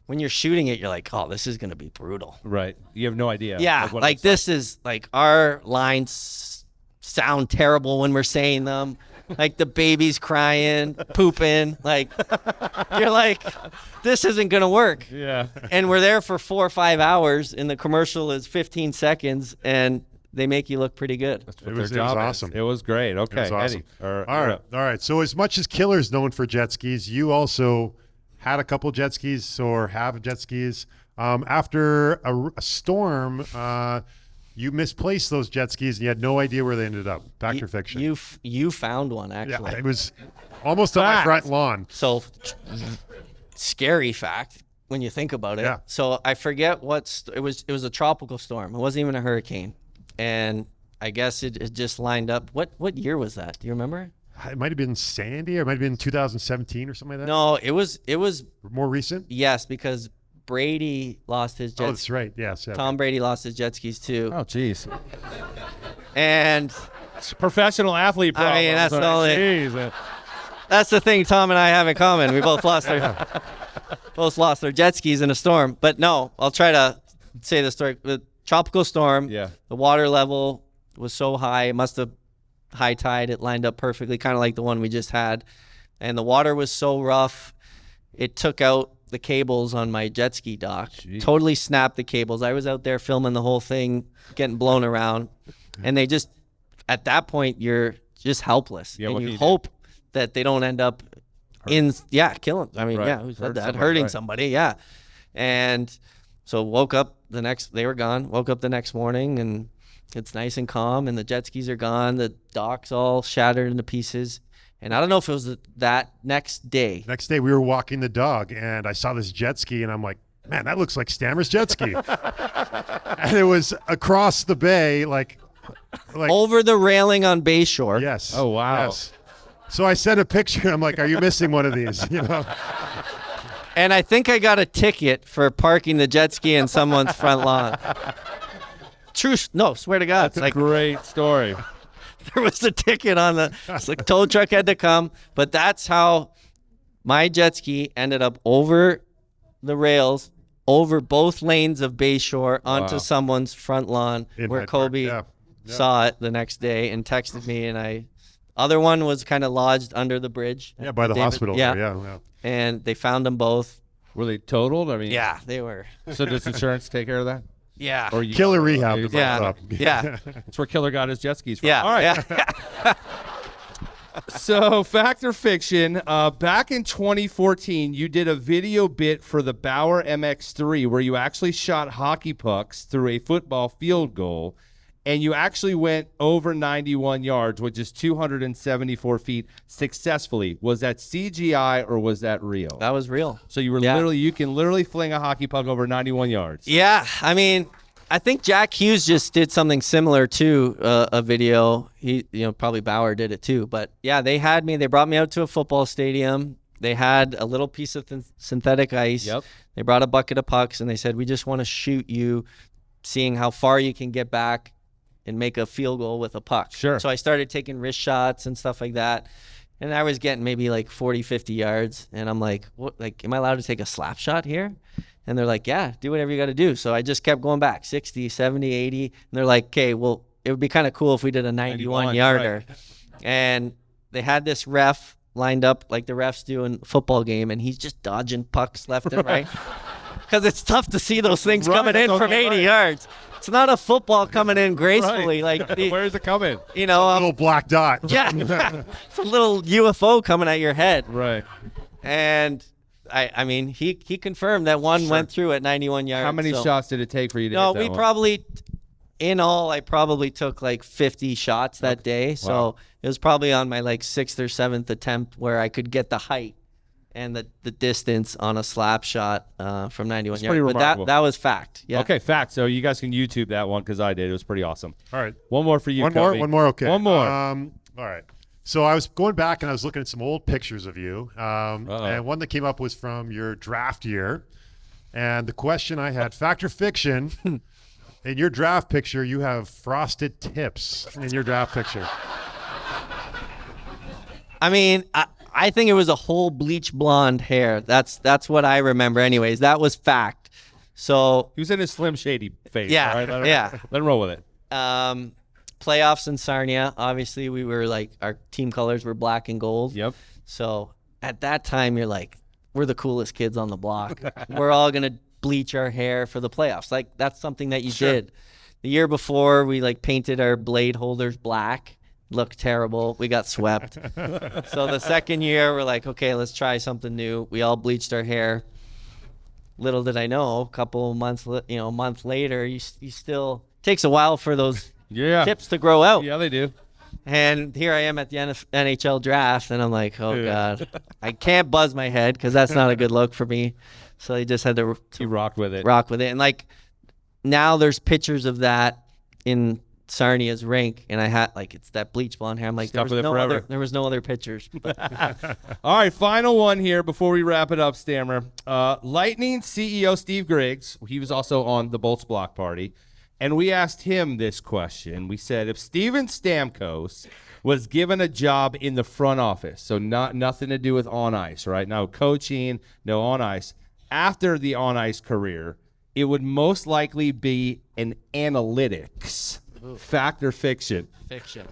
when you're shooting it, you're like, oh, this is going to be brutal. Right. You have no idea. Yeah. Like this is like our lines sound terrible when we're saying them. Like the baby's crying, pooping. Like you're like, this isn't going to work. Yeah. And we're there for 4 or 5 hours and the commercial is 15 seconds and they make you look pretty good. It was awesome. It was great. Okay. It was awesome. Eddie. All right. So as much as Killer's known for jet skis, you also had a couple jet skis or have jet skis. After a storm, you misplaced those jet skis and you had no idea where they ended up. Fact or fiction? You found one, actually. Yeah, it was almost on my front lawn. So scary fact when you think about it. Yeah. So I forget it was a tropical storm. It wasn't even a hurricane. And I guess it just lined up. What year was that? Do you remember? It might have been Sandy, or it might have been 2017 or something like that. No, it was More recent. Yes, because Brady lost his jet. Oh, that's right. Yes. Yeah. Tom Brady lost his jet skis too. Oh, geez. And It's professional athlete problem. I mean, that's Sorry. all Jeez. that's the thing Tom and I have in common. We both lost our jet skis in a storm. But no, I'll try to say the story. The tropical storm. Yeah. The water level was so high. It must have high tide. It lined up perfectly, kind of like the one we just had. And the water was so rough, it took out the cables on my jet ski dock. Jeez. Totally snapped the cables. I was out there filming the whole thing, getting blown around. And they just, at that point, you're just helpless. Yeah, and what you can you do? hope that they don't end up killing. I mean, Right. yeah, who said that? Somebody, Hurting right. somebody, yeah. And so woke up they were gone. Woke up the next morning and it's nice and calm and the jet skis are gone. The dock's all shattered into pieces. And I don't know if it was that next day. Next day, we were walking the dog, and I saw this jet ski, and I'm like, man, that looks like Stammer's jet ski. And it was across the bay, like Over the railing on Bayshore. Yes. Oh, wow. Yes. So I sent a picture. I'm like, are you missing one of these? You know. And I think I got a ticket for parking the jet ski in someone's front lawn. No, swear to God. That's a great story. There was a ticket on it's like tow truck had to come, but that's how my jet ski ended up over the rails, over both lanes of Bayshore onto someone's front lawn where Kobe saw it the next day and texted me, and other one was kind of lodged under the bridge. Yeah, by the hospital. Yeah. And they found them both. Were they totaled? I mean, Yeah, they were. So does insurance take care of that? Yeah. Or Killer rehab. Yeah. Yeah. That's where Killer got his jet skis from. Yeah. All right. Yeah. So, fact or fiction, back in 2014, you did a video bit for the Bauer MX3 where you actually shot hockey pucks through a football field goal, and you actually went over 91 yards, which is 274 feet successfully. Was that CGI or was that real? That was real. So you were you can literally fling a hockey puck over 91 yards. Yeah, I mean, I think Jack Hughes just did something similar to a video. He, probably Bauer did it too. But yeah, they brought me out to a football stadium. They had a little piece of synthetic ice. Yep. They brought a bucket of pucks and they said, we just want to shoot you, seeing how far you can get back and make a field goal with a puck. Sure. So I started taking wrist shots and stuff like that. And I was getting maybe like 40, 50 yards. And I'm like, what? Like, am I allowed to take a slap shot here? And they're like, yeah, do whatever you got to do. So I just kept going back, 60, 70, 80. And they're like, okay, well, it would be kind of cool if we did a 91-yarder. Right. And they had this ref lined up like the refs do in a football game, and he's just dodging pucks left and right. Because it's tough to see those things coming in from 80 yards. It's not a football coming in gracefully. Right. Like where's it coming? A little black dot. Yeah. It's a little UFO coming at your head. Right. And I mean, he confirmed that one went through at 91 yards. How many shots did it take for you to hit that we one? probably, in all, I probably took like 50 shots that day. So Wow. it was probably on my like 6th or 7th attempt where I could get the height and the distance on a slap shot from 91 yards. pretty But remarkable. that was fact. Yeah. Okay, fact. So you guys can YouTube that one because I did. It was pretty awesome. All right. One more for you, One Kobe. more. Okay. One more. All right. So I was going back and I was looking at some old pictures of you, and one that came up was from your draft year. And the question I had, fact or fiction, in your draft picture, you have frosted tips in your draft picture. I mean, I think it was a whole bleach blonde hair. That's what I remember. Anyways, that was fact. So he was in his Slim Shady phase. Yeah, all right? yeah. Let him roll with it. Playoffs in Sarnia. Obviously, we were like, our team colors were black and gold. Yep. So at that time, you're like, we're the coolest kids on the block. We're all gonna bleach our hair for the playoffs. Like, that's something that you did. The year before, we like painted our blade holders black. Looked terrible. We got swept. So the second year, we're like, okay, let's try something new. We all bleached our hair. Little did I know, a couple months, a month later, you still takes a while for those tips to grow out. Yeah, they do. And here I am at the NHL draft, and I'm like, oh God, I can't buzz my head because that's not a good look for me. So I just had to rock with it. And like, now there's pictures of that in Sarnia's rink, and I had like, it's that bleach blonde hair. I'm like, there was no other pictures. All right, final one here before we wrap it up, Stammer. Lightning CEO Steve Griggs, he was also on the Bolts Block Party, and we asked him this question. We said, if Steven Stamkos was given a job in the front office, so nothing to do with on ice, right? No coaching, no on ice. After the on ice career, it would most likely be an analytics. Fact or fiction? Fiction.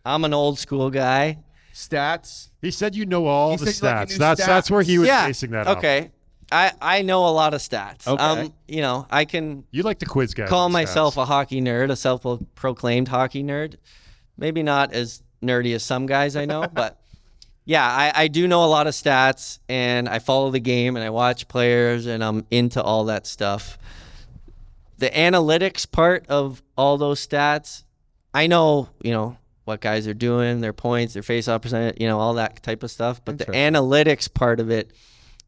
I'm an old school guy. Stats? He said all the stats. Like that's where he was basing that off. Okay. I know a lot of stats. Okay. I can You like the quiz guy. call myself a hockey nerd, a self-proclaimed hockey nerd. Maybe not as nerdy as some guys I know, but yeah, I do know a lot of stats, and I follow the game, and I watch players, and I'm into all that stuff. The analytics part of all those stats, I know, what guys are doing, their points, their face-off percentage, all that type of stuff. But the analytics part of it,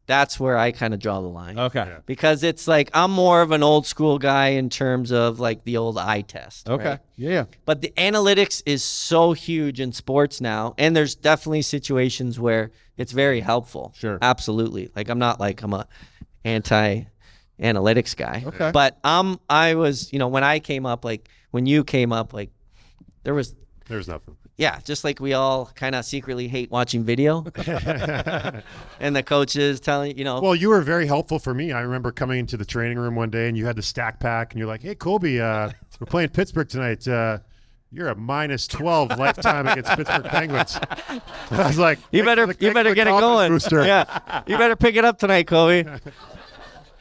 that's where I kind of draw the line. Okay. Yeah. Because it's like, I'm more of an old school guy in terms of like the old eye test. Okay. Right? Yeah. But the analytics is so huge in sports now. And there's definitely situations where it's very helpful. Sure. Absolutely. Like, I'm a anti-analytics guy. Okay. But I was, when I came up, like when you came up, like there was nothing. Yeah, just like we all kind of secretly hate watching video. And the coaches telling, Well, you were very helpful for me. I remember coming into the training room one day and you had the stack pack and you're like, hey, Colby, we're playing Pittsburgh tonight. You're a -12 lifetime against Pittsburgh Penguins. I was like, you better get it going. Booster. Yeah, you better pick it up tonight, Colby.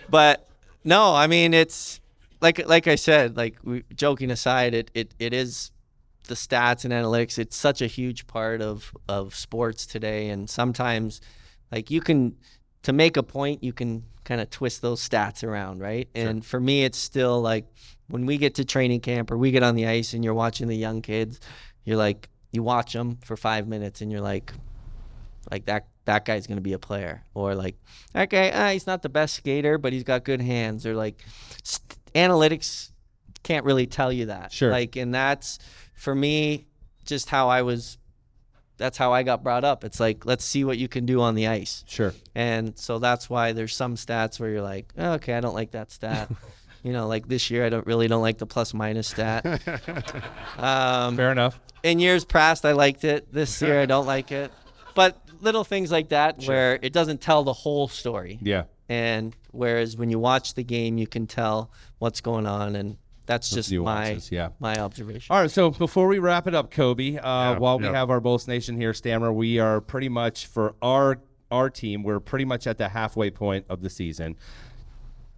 But no, I mean, it's like I said, like joking aside, it is the stats and analytics. It's such a huge part of sports today, and sometimes like to make a point, you can kind of twist those stats around, right? Sure. And for me, it's still like when we get to training camp or we get on the ice and you're watching the young kids, you're like, you watch them for 5 minutes and you're like that guy's going to be a player, or like, that guy, he's not the best skater, but he's got good hands, or like analytics can't really tell you that. Sure. Like, and that's, for me, just that's how I got brought up. It's like, let's see what you can do on the ice. Sure. And so that's why there's some stats where you're like, oh, okay, I don't like that stat. Like this year, I don't like the ± stat. Fair enough. In years past, I liked it. This year, I don't like it. But little things like that, sure, where it doesn't tell the whole story. Yeah. And whereas when you watch the game, you can tell what's going on, and that's just my observation. All right, so before we wrap it up, Kobe, while we have our Bolts Nation here, Stammer, we are pretty much, for our team, we're pretty much at the halfway point of the season.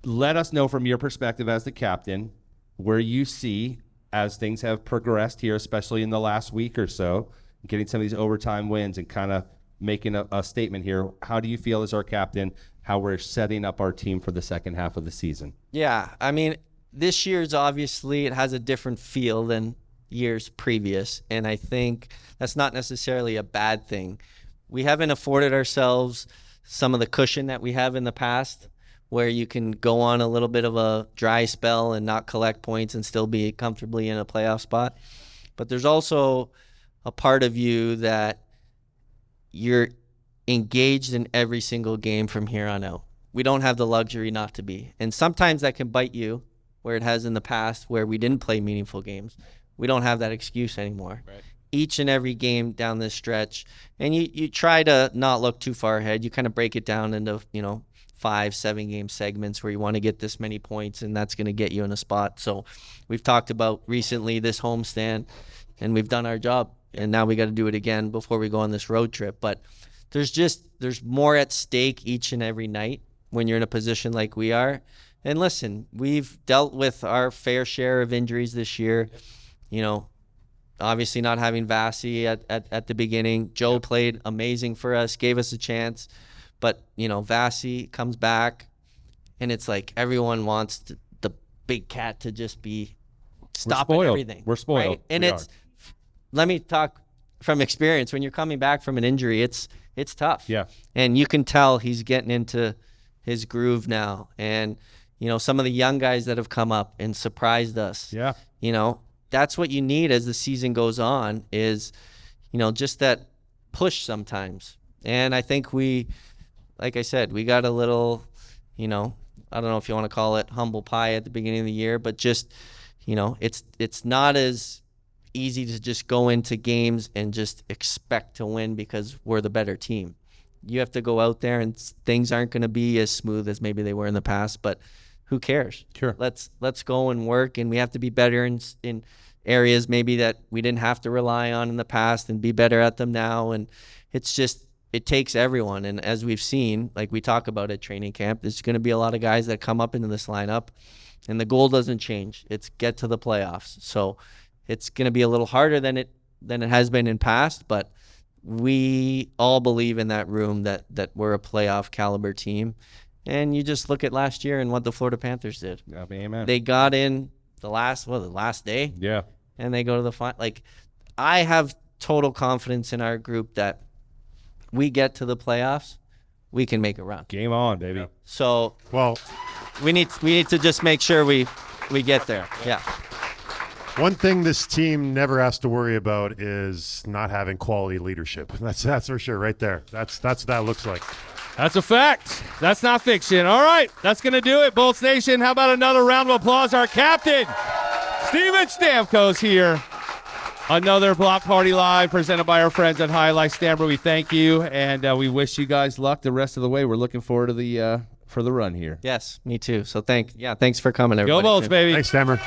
Let us know from your perspective as the captain where you see, as things have progressed here, especially in the last week or so, getting some of these overtime wins and kind of making a statement here. How do you feel as our captain, how we're setting up our team for the second half of the season? Yeah, I mean, this year's obviously, it has a different feel than years previous, and I think that's not necessarily a bad thing. We haven't afforded ourselves some of the cushion that we have in the past, where you can go on a little bit of a dry spell and not collect points and still be comfortably in a playoff spot. But there's also a part of you that you're engaged in every single game from here on out. We don't have the luxury not to be. And sometimes that can bite you, where it has in the past, where we didn't play meaningful games. We don't have that excuse anymore. Right. each and every game down this stretch, and you try to not look too far ahead. You kind of break it down into 5-7 game segments where you want to get this many points, and that's going to get you in a spot. So we've talked about recently this homestand, and we've done our job, and now we got to do it again before we go on this road trip. But there's more at stake each and every night when you're in a position like we are. And listen, we've dealt with our fair share of injuries this year. Obviously not having Vasi at the beginning. Joe played amazing for us, gave us a chance. But, Vasi comes back, and it's like everyone wants the big cat to just be stopping everything. We're spoiled. Right? And let me talk from experience. When you're coming back from an injury, it's tough. Yeah. And you can tell he's getting into his groove now. And, some of the young guys that have come up and surprised us. Yeah. That's what you need as the season goes on is, just that push sometimes. And I think like I said, we got a little, I don't know if you want to call it humble pie at the beginning of the year, but just, it's not as easy to just go into games and just expect to win because we're the better team. You have to go out there and things aren't going to be as smooth as maybe they were in the past, but who cares? Sure. Let's go and work, and we have to be better in areas maybe that we didn't have to rely on in the past and be better at them now. And it's just, it takes everyone. And as we've seen, like we talk about at training camp, there's going to be a lot of guys that come up into this lineup, and the goal doesn't change. It's get to the playoffs. So it's going to be a little harder than it has been in past, but we all believe in that room that we're a playoff caliber team. And you just look at last year and what the Florida Panthers did. Yeah, amen. They got in the last day. Yeah. And they go to the final. Like, I have total confidence in our group that we get to the playoffs, we can make a run. Game on, baby. So, Well, we need to just make sure we get there. Yeah. one thing this team never has to worry about is not having quality leadership. That's for sure, right there. That's what that looks like. That's a fact. That's not fiction. All right, that's going to do it. Bolts Nation, how about another round of applause? Our captain, Steven Stamkos here. Another Block Party Live presented by our friends at Jai Alai Stamper. We thank you, and we wish you guys luck the rest of the way. We're looking forward to for the run here. Yes, me too. So thanks for coming, everybody. Go Bolts, baby. Thanks, Stammer.